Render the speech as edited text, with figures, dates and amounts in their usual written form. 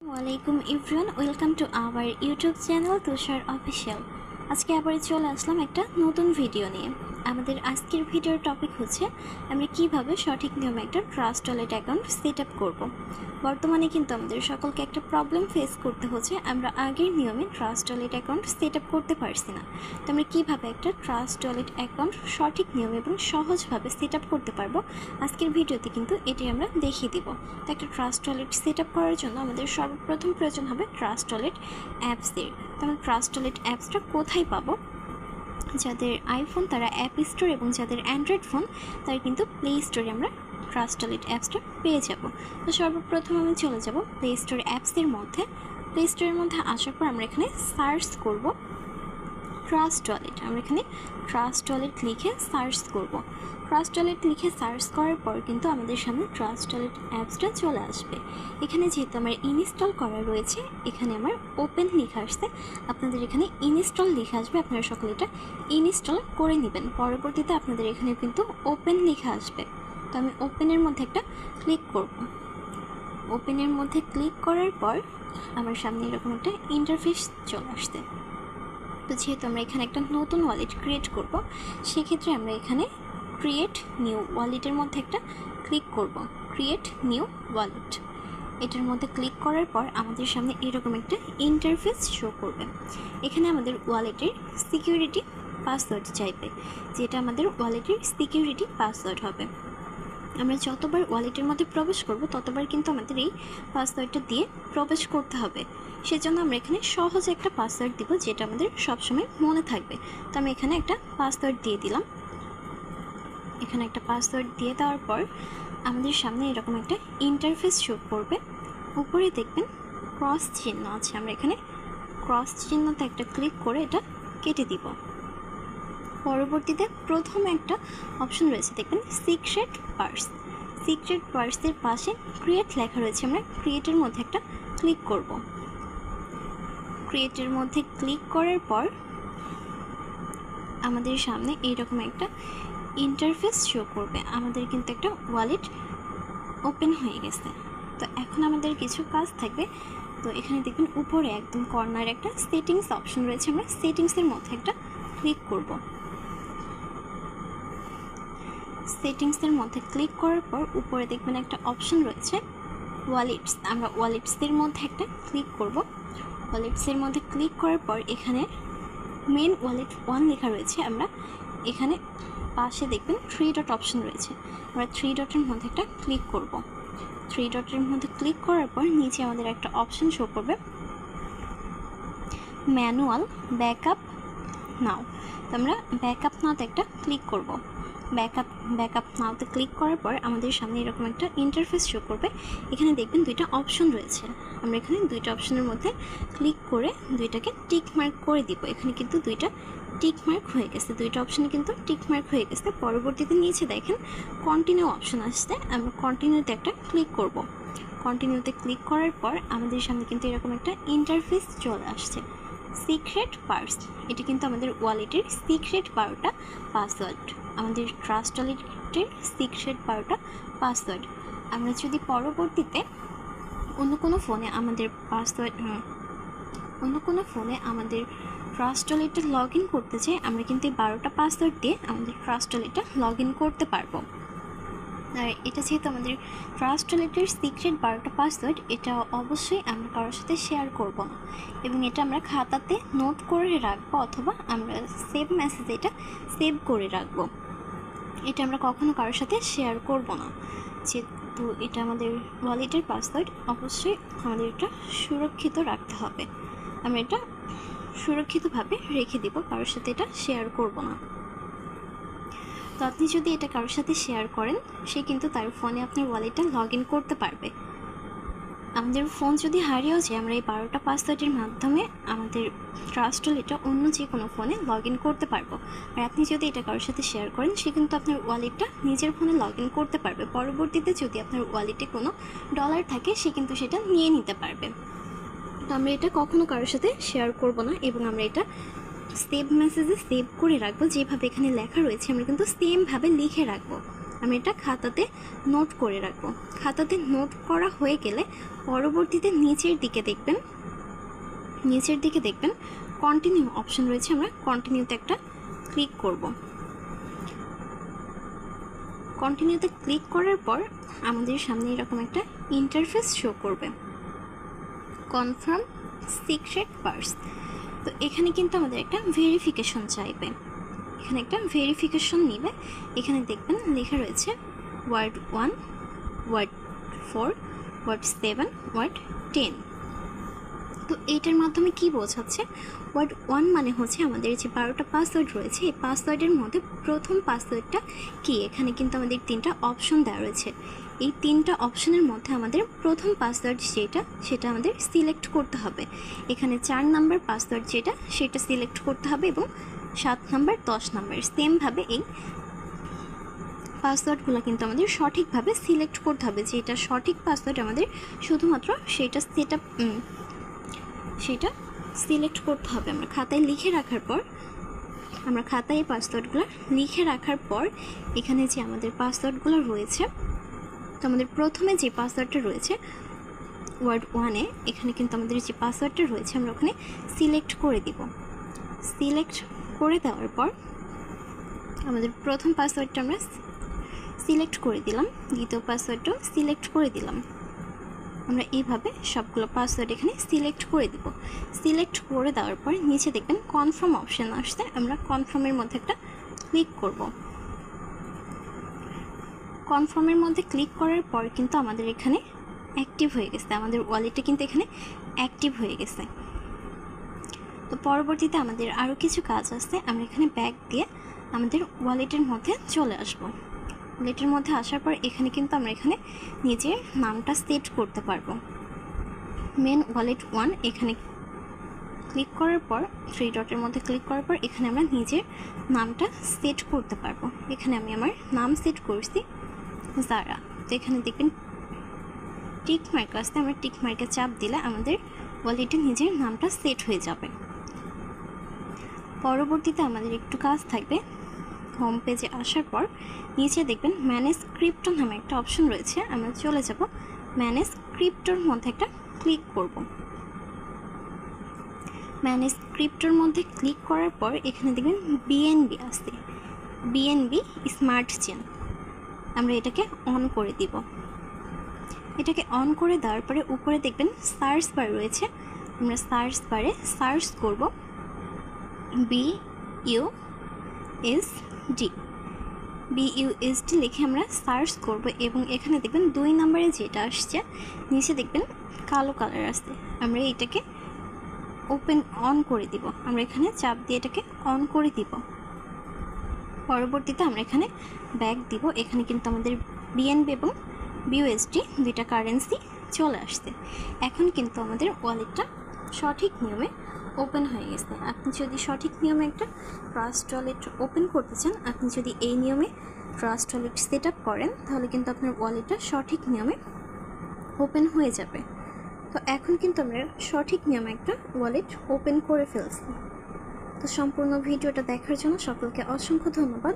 ওয়ালাইকুম everyone, welcome to our YouTube channel Tushar official. আজকে আবার চলে আসলাম একটা নতুন ভিডিও নিয়ে। আমাদের আজকের ভিডিওর টপিক হচ্ছে আমরা কিভাবে সঠিক নিয়মে একটা trust wallet account set up করবো। বর্তমানে কিন্তু আমাদের সকলকে একটা প্রবলেম ফেস করতে হচ্ছে, আমরা আগের নিয়মে trust wallet account set up করতে পারছি না। তো আমরা কীভাবে একটা ট্রাস্ট ওয়ালেট অ্যাকাউন্ট সঠিক নিয়মে এবং সহজভাবে সেট আপ করতে পারবো, আজকের ভিডিওতে কিন্তু এটি আমরা দেখিয়ে দিব। তো একটা ট্রাস্ট ওয়ালেট সেট আপ করার জন্য আমাদের সর্বপ্রথম প্রয়োজন হবে ট্রাস্ট ওয়ালেট অ্যাপসের। তো আমরা ট্রাস্ট ওয়ালেট অ্যাপসটা কোথায় পাবো? যাদের আইফোন তারা অ্যাপ স্টোর, এবং যাদের অ্যান্ড্রয়েড ফোন তারা কিন্তু প্লে স্টোরে আমরা ট্রাস্ট ওয়ালেট অ্যাপসটা পেয়ে যাব। তো সর্বপ্রথম আমি চলে যাব প্লে স্টোর অ্যাপসের মধ্যে। প্লে স্টোরের মধ্যে আসার পর আমরা এখানে সার্চ করব ট্রাস্ট ওয়ালেট। আমরা এখানে ট্রাস্ট ওয়ালেট লিখে সার্চ করব। ট্রাস্ট ওয়ালেট লিখে সার্চ করার পর কিন্তু আমাদের সামনে ট্রাস্ট ওয়ালেট অ্যাপসটা চলে আসবে। এখানে যেহেতু আমার ইনস্টল করা রয়েছে, এখানে আমার ওপেন লেখা আসছে, আপনাদের এখানে ইনস্টল লেখা আসবে। আপনারা সকলে এটা ইনস্টল করে নেবেন। পরবর্তীতে আপনাদের এখানে কিন্তু ওপেন লেখা আসবে। তো আমি ওপেনের মধ্যে একটা ক্লিক করব। ওপেনের মধ্যে ক্লিক করার পর আমার সামনে এরকম একটা ইন্টারফেস চলে আসছে। তো যেহেতু আমরা এখানে একটা নতুন ওয়ালেট ক্রিয়েট করব, সেক্ষেত্রে আমরা এখানে ক্রিয়েট নিউ ওয়ালেটের মধ্যে একটা ক্লিক করব। ক্রিয়েট নিউ ওয়ালেট, এটার মধ্যে ক্লিক করার পর আমাদের সামনে এরকম একটা ইন্টারফেস শো করবে। এখানে আমাদের ওয়ালেটের সিকিউরিটি পাসওয়ার্ড চাইবে, যেটা আমাদের ওয়ালেটের সিকিউরিটি পাসওয়ার্ড হবে। আমরা যতবার ওয়ালেটের মধ্যে প্রবেশ করব ততবার কিন্তু আমাদের এই পাসওয়ার্ডটা দিয়ে প্রবেশ করতে হবে। সেজন্য আমরা এখানে সহজ একটা পাসওয়ার্ড দিব, যেটা আমাদের সবসময় মনে থাকবে। তো আমি এখানে একটা পাসওয়ার্ড দিয়ে দিলাম। এখানে একটা পাসওয়ার্ড দিয়ে দেওয়ার পর আমাদের সামনে এরকম একটা ইন্টারফেস শো করবে। উপরে দেখবেন ক্রস চিহ্ন আছে, আমরা এখানে ক্রস চিহ্নতে একটা ক্লিক করে এটা কেটে দিব। পরবর্তীতে প্রথমে একটা অপশন রয়েছে, দেখবেন সিক্রেট পার্স। সিক্রেট পার্সের পাশে ক্রিয়েট লেখা রয়েছে, আমরা ক্রিয়েটের মধ্যে একটা ক্লিক করব। ক্রিয়েটের মধ্যে ক্লিক করার পর আমাদের সামনে এইরকম একটা ইন্টারফেস শো করবে। আমাদের কিন্তু একটা ওয়ালেট ওপেন হয়ে গেছে। তো এখন আমাদের কিছু কাজ থাকবে। তো এখানে দেখবেন উপরে একদম কর্নারে একটা সেটিংস অপশন রয়েছে, আমরা সেটিংসের মধ্যে একটা ক্লিক করব। সেটিংসের মধ্যে ক্লিক করার পর উপরে দেখবেন একটা অপশন রয়েছে ওয়ালেটস, আমরা ওয়ালেটসের মধ্যে একটা ক্লিক করব। ওয়ালেটসের মধ্যে ক্লিক করার পর এখানে মেন ওয়ালেট 1 লেখা রয়েছে, আমরা এখানে পাশে দেখবেন 3 ডট অপশন রয়েছে, আমরা 3 ডটের মধ্যে একটা ক্লিক করব। 3 ডটের মধ্যে ক্লিক করার পর নিচে আমাদের একটা অপশন শো করবে ম্যানুয়াল ব্যাকআপ নাও। তো আমরা ব্যাকআপ নাওতে একটা ক্লিক করব। ব্যাকআপ নাওতে ক্লিক করার পর আমাদের সামনে এরকম একটা ইন্টারফেস শো করবে। এখানে দেখবেন দুইটা অপশন রয়েছে, আমরা এখানে দুইটা অপশনের মধ্যে ক্লিক করে দুইটাকে টিক মার্ক করে দিব। এখানে কিন্তু দুইটা টিক মার্ক হয়ে গেছে, দুইটা অপশনে কিন্তু টিক মার্ক হয়ে গেছে। পরবর্তীতে নিচে দেখেন কন্টিনিউ অপশন আসছে, আমরা কন্টিনিউতে একটা ক্লিক করব। কন্টিনিউতে ক্লিক করার পর আমাদের সামনে কিন্তু এরকম একটা ইন্টারফেস চলে আসছে সিক্রেট পার্স। এটি কিন্তু আমাদের ওয়ালেটের সিক্রেট 12টা পাসওয়ার্ড, আমাদের ট্রাস্ট ওয়ালেটের সিক্রেট 12টা পাসওয়ার্ড। আমরা যদি পরবর্তীতে অন্য কোনো ফোনে আমাদের ট্রাস্ট ওয়ালেটটা লগ ইন করতে চাই, আমরা কিন্তু এই 12টা পাসওয়ার্ড দিয়ে আমাদের ট্রাস্ট ওয়ালেটটা লগ ইন করতে পারবো। আর এটা যেহেতু আমাদের ট্রাস্ট ওয়ালেটের সিক্রেট 12টা পাসওয়ার্ড, এটা অবশ্যই আমরা কারোর সাথে শেয়ার করব না, এবং এটা আমরা খাতাতে নোট করে রাখবো, অথবা আমরা সেভ মেসেজে এটা সেভ করে রাখবো। এটা আমরা কখনো কারোর সাথে শেয়ার করব না, যেহেতু এটা আমাদের ওয়ালেটের পাসওয়ার্ড। অবশ্যই আমাদের এটা সুরক্ষিত রাখতে হবে, আমরা এটা সুরক্ষিতভাবে রেখে দিব, কারোর সাথে এটা শেয়ার করব না। তো আপনি যদি এটা কারোর সাথে শেয়ার করেন, সে কিন্তু তার ফোনে আপনার ওয়ালেটটা লগ ইন করতে পারবে। আমাদের ফোন যদি হারিয়েও যায়, আমরা এই 12টা পাসওয়ার্ডের মাধ্যমে আমাদের ট্রাস্ট ওয়ালেটটা অন্য যে কোনো ফোনে লগ ইন করতে পারবো। আর আপনি যদি এটা কারোর সাথে শেয়ার করেন, সে কিন্তু আপনার ওয়ালেটটা নিজের ফোনে লগ ইন করতে পারবে। পরবর্তীতে যদি আপনার ওয়ালেটে কোনো ডলার থাকে, সে কিন্তু সেটা নিয়ে নিতে পারবে। তো আমরা এটা কখনো কারোর সাথে শেয়ার করব না, এবং আমরা এটা সেভ মেসেজে সেভ করে রাখবো। যেভাবে এখানে লেখা রয়েছে আমরা কিন্তু সেমভাবে লিখে রাখবো। আমি এটা খাতাতে নোট করে রাখবো। খাতাতে নোট করা হয়ে গেলে পরবর্তীতে নিচের দিকে দেখবেন কন্টিনিউ অপশন রয়েছে, আমরা কন্টিনিউতে একটা ক্লিক করব। কন্টিনিউতে ক্লিক করার পর আমাদের সামনে এরকম একটা ইন্টারফেস শো করবে, কনফার্ম সিক্রেট পার্স। তো এখানে কিন্তু আমাদের একটা ভেরিফিকেশন চাইবে, এখানে একটা ভেরিফিকেশন নিবে। এখানে দেখবেন লেখা রয়েছে ওয়ার্ড 1, ওয়ার্ড 4, ওয়ার্ড 7, ওয়ার্ড 10। তো এইটার মাধ্যমে কি বোঝাচ্ছে, ওয়ার্ড 1 মানে হচ্ছে আমাদের যে 12টা পাসওয়ার্ড রয়েছে, এই পাসওয়ার্ডের মধ্যে প্রথম পাসওয়ার্ডটা কি। এখানে কিন্তু আমাদের 3টা অপশন দেওয়া রয়েছে, এই 3টা অপশনের মধ্যে আমাদের প্রথম পাসওয়ার্ড সেটা আমাদের সিলেক্ট করতে হবে। এখানে 4 নাম্বার পাসওয়ার্ড সেটা সিলেক্ট করতে হবে এবং 7 নাম্বার 10 নাম্বার সেমভাবে এই পাসওয়ার্ডগুলো কিন্তু আমাদের সঠিকভাবে সিলেক্ট করতে হবে। যেটা সঠিক পাসওয়ার্ড আমাদের শুধুমাত্র সেটা সিলেক্ট করতে হবে। আমরা খাতায় পাসওয়ার্ডগুলো লিখে রাখার পর এখানে যে আমাদের পাসওয়ার্ডগুলো রয়েছে, তো আমাদের প্রথমে যে পাসওয়ার্ডটা রয়েছে ওয়ার্ড 1-এ, এখানে কিন্তু আমাদের যে পাসওয়ার্ডটা রয়েছে আমরা ওখানে সিলেক্ট করে দিব। সিলেক্ট করে দেওয়ার পর আমাদের প্রথম পাসওয়ার্ডটা আমরা সিলেক্ট করে দিলাম, দ্বিতীয় পাসওয়ার্ডটাও সিলেক্ট করে দিলাম। আমরা এইভাবে সবগুলো পাসওয়ার্ড এখানে সিলেক্ট করে দিব। সিলেক্ট করে দেওয়ার পর নিচে দেখবেন কনফার্ম অপশন আসছে, আমরা কনফার্মের মধ্যে একটা ক্লিক করব। কনফার্মের মধ্যে ক্লিক করার পর কিন্তু আমাদের এখানে অ্যাক্টিভ হয়ে গেছে, আমাদের ওয়ালেটটা কিন্তু এখানে অ্যাক্টিভ হয়ে গেছে। তো পরবর্তীতে আমাদের আরও কিছু কাজ আছে, আমরা এখানে ব্যাক দিয়ে আমাদের ওয়ালেটের মধ্যে চলে আসব। ওয়ালেটের মধ্যে আসার পর এখানে কিন্তু আমরা এখানে নিজের নামটা সেট করতে পারবো। মেন ওয়ালেট 1 এখানে ক্লিক করার পর 3 ডটের মধ্যে ক্লিক করার পর এখানে আমরা নিজের নামটা সেট করতে পারবো। এখানে আমি আমার নাম সেট করছি জারা। তো এখানে দেখবেন টিক মার্ক আসতে, আমরা টিক মার্কে চাপ দিলে আমাদের ওয়ালেটে নিজের নামটা সেট হয়ে যাবে। পরবর্তীতে আমাদের একটু কাজ থাকবে। হোম পেজে আসার পর নিচে দেখবেন ম্যানেজ ক্রিপ্টো নামে একটা অপশন রয়েছে, আমরা চলে যাব ম্যানেজ ক্রিপ্টোর মধ্যে একটা ক্লিক করব। ম্যানেজ ক্রিপ্টোর মধ্যে ক্লিক করার পর এখানে দেখবেন বিএনবি আসছে, বিএনবি স্মার্ট চেন। আমরা এটাকে অন করে দিব। এটাকে অন করে দেওয়ার পরে উপরে দেখবেন সার্চ বার রয়েছে, আমরা সার্চ বারে সার্চ করব BUSD লিখে আমরা সার্চ করব এবং এখানে দেখবেন 2 নম্বরে যেটা আসছে নিচে দেখবেন কালো কালার আসছে, আমরা এটাকে অন করে দিব। আমরা এখানে চাপ দিয়ে এটাকে অন করে দিব। পরবর্তীতে আমরা এখানে ব্যাক দিব। এখানে কিন্তু আমাদের বিএনবি এবং BUSD দুইটা কারেন্সি চলে আসছে। এখন কিন্তু আমাদের ওয়ালেটটা সঠিক নিয়মে ওপেন হয়ে গেছে। আপনি যদি সঠিক নিয়মে একটা ট্রাস্ট ওয়ালেট ওপেন করতে চান, আপনি যদি এই নিয়মে ট্রাস্ট ওয়ালেট সেট আপ করেন, তাহলে কিন্তু আপনার ওয়ালেটটা সঠিক নিয়মে ওপেন হয়ে যাবে। তো এখন কিন্তু আমরা সঠিক নিয়মে একটা ওয়ালেট ওপেন করে ফেলছি। তো সম্পূর্ণ ভিডিওটা দেখার জন্য সকলকে অসংখ্য ধন্যবাদ।